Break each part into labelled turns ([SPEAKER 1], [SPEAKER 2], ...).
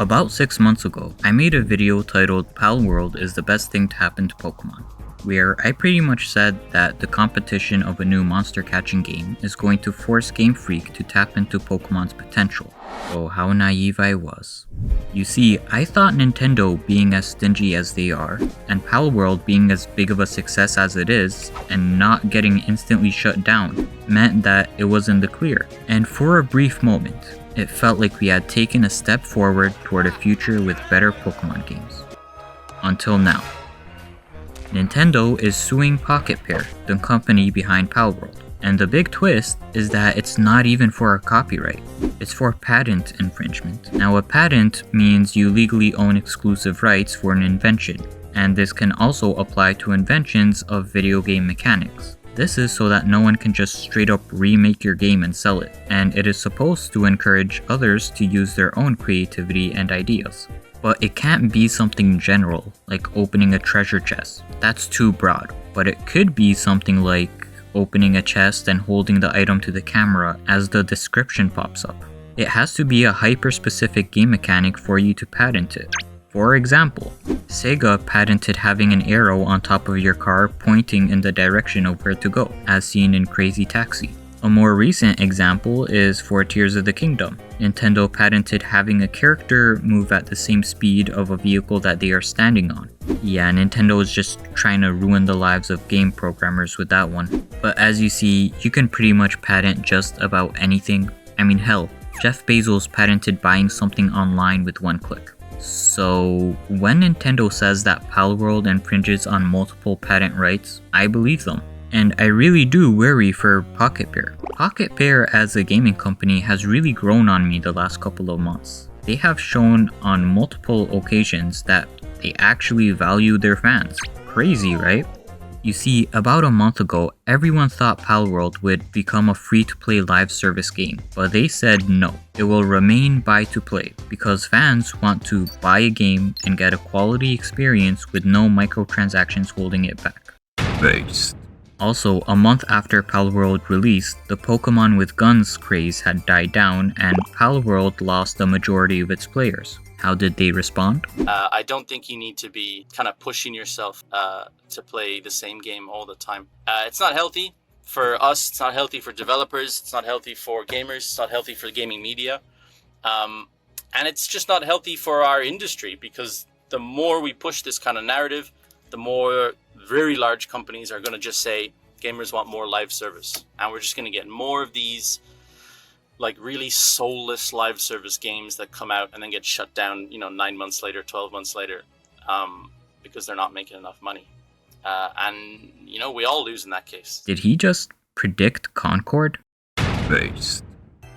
[SPEAKER 1] About 6 months ago, I made a video titled Palworld is the best thing to happen to Pokemon, where I pretty much said that the competition of a new monster catching game is going to force Game Freak to tap into Pokemon's potential. Oh, how naive I was. You see, I thought Nintendo being as stingy as they are, and Palworld being as big of a success as it is, and not getting instantly shut down, meant that it was in the clear. And for a brief moment, it felt like we had taken a step forward toward a future with better Pokemon games. Until now. Nintendo is suing Pocketpair, the company behind Palworld. And the big twist is that it's not even for a copyright, it's for patent infringement. Now a patent means you legally own exclusive rights for an invention, and this can also apply to inventions of video game mechanics. This is so that no one can just straight up remake your game and sell it, and it is supposed to encourage others to use their own creativity and ideas. But it can't be something general, like opening a treasure chest. That's too broad. But it could be something like opening a chest and holding the item to the camera as the description pops up. It has to be a hyper-specific game mechanic for you to patent it. For example, Sega patented having an arrow on top of your car pointing in the direction of where to go, as seen in Crazy Taxi. A more recent example is for Tears of the Kingdom. Nintendo patented having a character move at the same speed of a vehicle that they are standing on. Yeah, Nintendo is just trying to ruin the lives of game programmers with that one. But as you see, you can pretty much patent just about anything. I mean, hell, Jeff Bezos patented buying something online with one click. So when Nintendo says that Palworld infringes on multiple patent rights, I believe them. And I really do worry for Pocketpair. Pocketpair as a gaming company has really grown on me the last couple of months. They have shown on multiple occasions that they actually value their fans. Crazy, right? You see, about a month ago, everyone thought Palworld would become a free-to-play live service game, but they said no, it will remain buy-to-play because fans want to buy a game and get a quality experience with no microtransactions holding it back.
[SPEAKER 2] Based.
[SPEAKER 1] Also, a month after Palworld released, the Pokemon with guns craze had died down and Palworld lost the majority of its players. How did they respond?
[SPEAKER 3] I don't think you need to be kind of pushing yourself to play the same game all the time. It's not healthy for us, it's not healthy for developers, it's not healthy for gamers, it's not healthy for gaming media. And it's just not healthy for our industry because the more we push this kind of narrative, the more very large companies are going to just say gamers want more live service, and we're just going to get more of these like really soulless live service games that come out and then get shut down 9 months later, 12 months later, because they're not making enough money, and we all lose in that case.
[SPEAKER 1] Did he just predict Concord?
[SPEAKER 2] Based.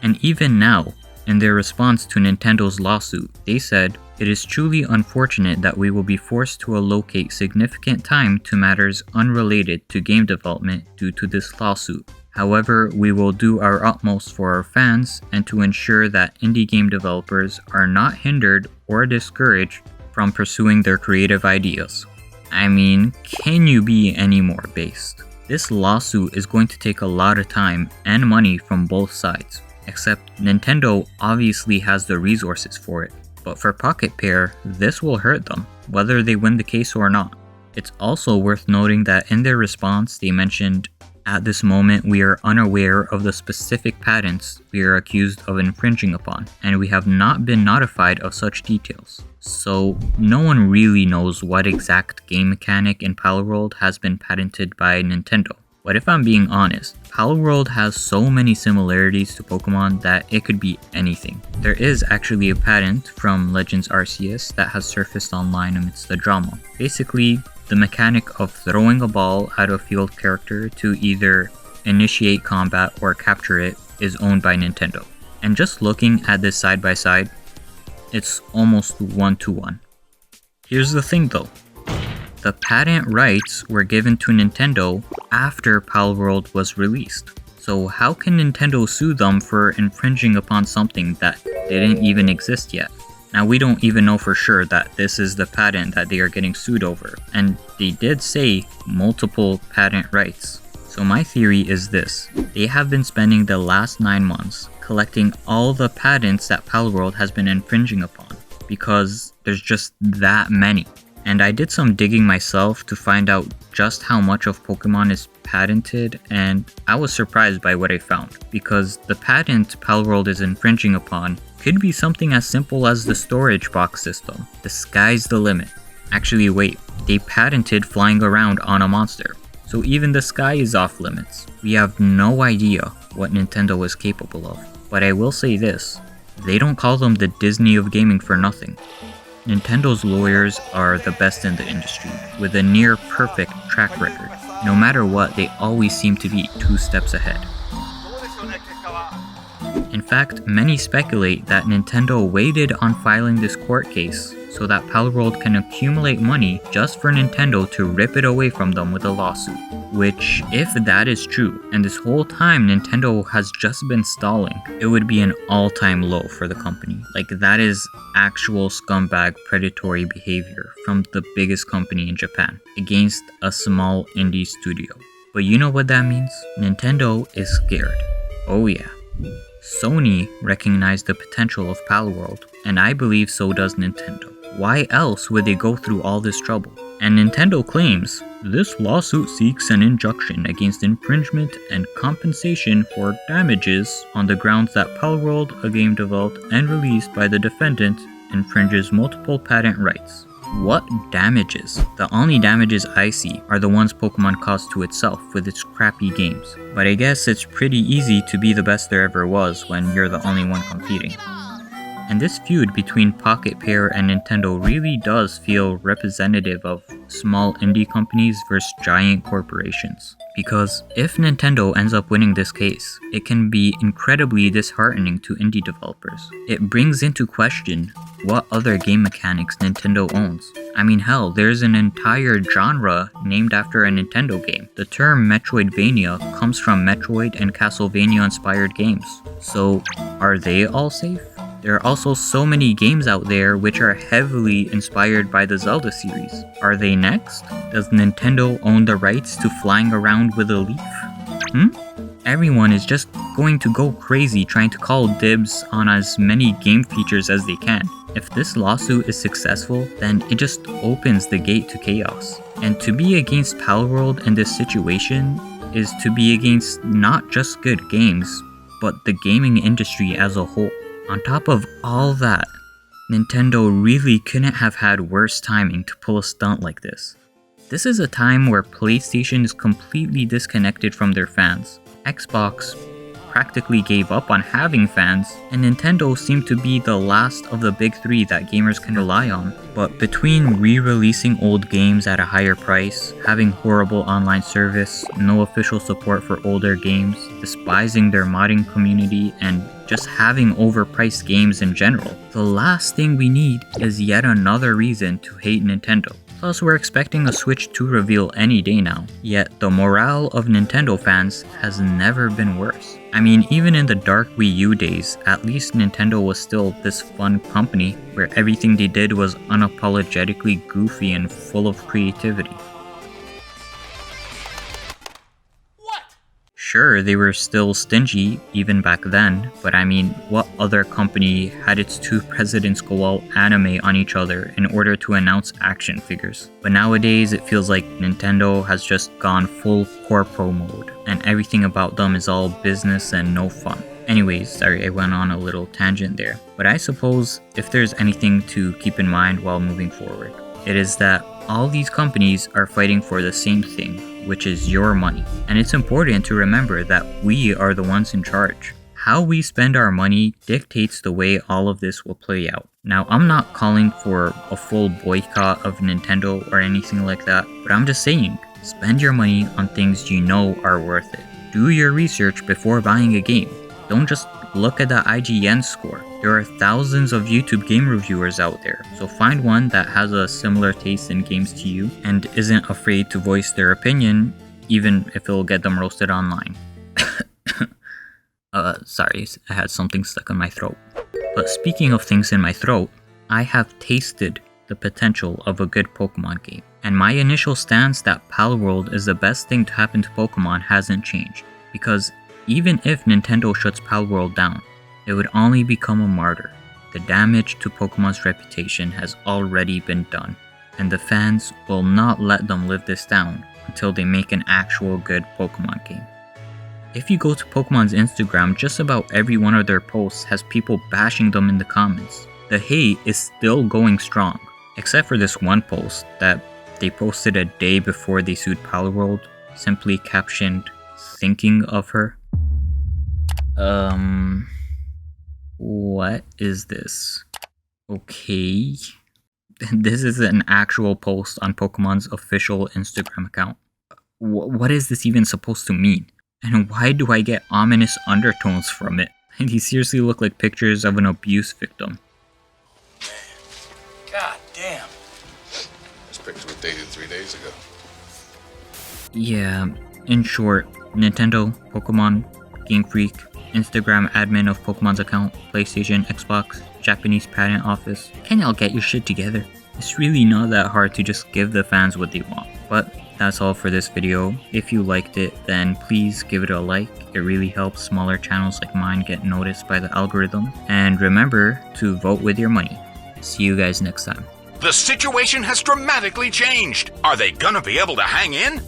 [SPEAKER 1] And even now, in their response to Nintendo's lawsuit, they said, "It is truly unfortunate that we will be forced to allocate significant time to matters unrelated to game development due to this lawsuit. However, we will do our utmost for our fans and to ensure that indie game developers are not hindered or discouraged from pursuing their creative ideas." I mean, can you be any more based? This lawsuit is going to take a lot of time and money from both sides. Except Nintendo obviously has the resources for it. But for Pocketpair, this will hurt them, whether they win the case or not. It's also worth noting that in their response, they mentioned, "At this moment, we are unaware of the specific patents we are accused of infringing upon, and we have not been notified of such details." So no one really knows what exact game mechanic in Palworld has been patented by Nintendo. But if I'm being honest, Palworld has so many similarities to Pokemon that it could be anything. There is actually a patent from Legends Arceus that has surfaced online amidst the drama. Basically, the mechanic of throwing a ball at a field character to either initiate combat or capture it is owned by Nintendo. And just looking at this side by side, it's almost 1-to-1. Here's the thing though. The patent rights were given to Nintendo after Palworld was released. So how can Nintendo sue them for infringing upon something that didn't even exist yet? Now we don't even know for sure that this is the patent that they are getting sued over, and they did say multiple patent rights. So my theory is this: they have been spending the last 9 months collecting all the patents that Palworld has been infringing upon. because there's just that many. And I did some digging myself to find out just how much of Pokemon is patented, and I was surprised by what I found, because the patent Palworld is infringing upon could be something as simple as the storage box system. The sky's the limit. Actually wait, they patented flying around on a monster, so even the sky is off limits. We have no idea what Nintendo is capable of, but I will say this, they don't call them the Disney of gaming for nothing. Nintendo's lawyers are the best in the industry, with a near perfect track record. No matter what, they always seem to be 2 steps ahead. In fact, many speculate that Nintendo waited on filing this court case so that Palworld can accumulate money just for Nintendo to rip it away from them with a lawsuit. Which, if that is true, and this whole time Nintendo has just been stalling, it would be an all-time low for the company. Like, that is actual scumbag predatory behavior from the biggest company in Japan against a small indie studio. But you know what that means? Nintendo is scared. Oh yeah. Sony recognized the potential of Palworld, and I believe so does Nintendo. Why else would they go through all this trouble? And Nintendo claims, this lawsuit seeks an injunction against infringement and compensation for damages on the grounds that Palworld, a game developed and released by the defendant, infringes multiple patent rights. What damages? The only damages I see are the ones Pokemon caused to itself with its crappy games. But I guess it's pretty easy to be the best there ever was when you're the only one competing. And this feud between Pocketpair and Nintendo really does feel representative of small indie companies versus giant corporations. Because if Nintendo ends up winning this case, it can be incredibly disheartening to indie developers. It brings into question what other game mechanics Nintendo owns. I mean, hell, there's an entire genre named after a Nintendo game. The term Metroidvania comes from Metroid and Castlevania-inspired games. So, are they all safe? There are also so many games out there which are heavily inspired by the Zelda series. Are they next? Does Nintendo own the rights to flying around with a leaf? Everyone is just going to go crazy trying to call dibs on as many game features as they can. If this lawsuit is successful, then it just opens the gate to chaos. And to be against Palworld in this situation is to be against not just good games, but the gaming industry as a whole. On top of all that, Nintendo really couldn't have had worse timing to pull a stunt like this. This is a time where PlayStation is completely disconnected from their fans. Xbox practically gave up on having fans, and Nintendo seemed to be the last of the big 3 that gamers can rely on. But between re-releasing old games at a higher price, having horrible online service, no official support for older games, despising their modding community, and just having overpriced games in general, the last thing we need is yet another reason to hate Nintendo. Plus, we're expecting a Switch 2 reveal any day now, yet the morale of Nintendo fans has never been worse. I mean, even in the dark Wii U days, at least Nintendo was still this fun company where everything they did was unapologetically goofy and full of creativity. Sure, they were still stingy even back then, but I mean, what other company had its 2 presidents go all anime on each other in order to announce action figures? But nowadays, it feels like Nintendo has just gone full corpo mode, and everything about them is all business and no fun. Anyways, sorry I went on a little tangent there, but I suppose if there's anything to keep in mind while moving forward, it is that all these companies are fighting for the same thing, which is your money. And it's important to remember that we are the ones in charge. How we spend our money dictates the way all of this will play out. Now, I'm not calling for a full boycott of Nintendo or anything like that, but I'm just saying, spend your money on things you know are worth it. Do your research before buying a game. Don't just look at the IGN score. There are thousands of YouTube game reviewers out there, so find one that has a similar taste in games to you and isn't afraid to voice their opinion, even if it'll get them roasted online. Sorry, I had something stuck in my throat. But speaking of things in my throat, I have tasted the potential of a good Pokemon game, and my initial stance that Palworld is the best thing to happen to Pokemon hasn't changed, because even if Nintendo shuts Palworld down, it would only become a martyr. The damage to Pokemon's reputation has already been done, and the fans will not let them live this down until they make an actual good Pokemon game. If you go to Pokemon's Instagram, just about every one of their posts has people bashing them in the comments. The hate is still going strong, except for this one post that they posted a day before they sued Palworld, simply captioned, "Thinking of her." What is this? Okay. This is an actual post on Pokemon's official Instagram account. What is this even supposed to mean? And why do I get ominous undertones from it? And these seriously look like pictures of an abuse victim.
[SPEAKER 4] God damn.
[SPEAKER 5] This picture was dated 3 days ago.
[SPEAKER 1] Yeah, in short, Nintendo, Pokemon, Game Freak, Instagram admin of Pokemon's account, PlayStation, Xbox, Japanese patent office. Can y'all get your shit together? It's really not that hard to just give the fans what they want. But that's all for this video. If you liked it, then please give it a like. It really helps smaller channels like mine get noticed by the algorithm. And remember to vote with your money. See you guys next time.
[SPEAKER 6] The situation has dramatically changed. Are they gonna be able to hang in?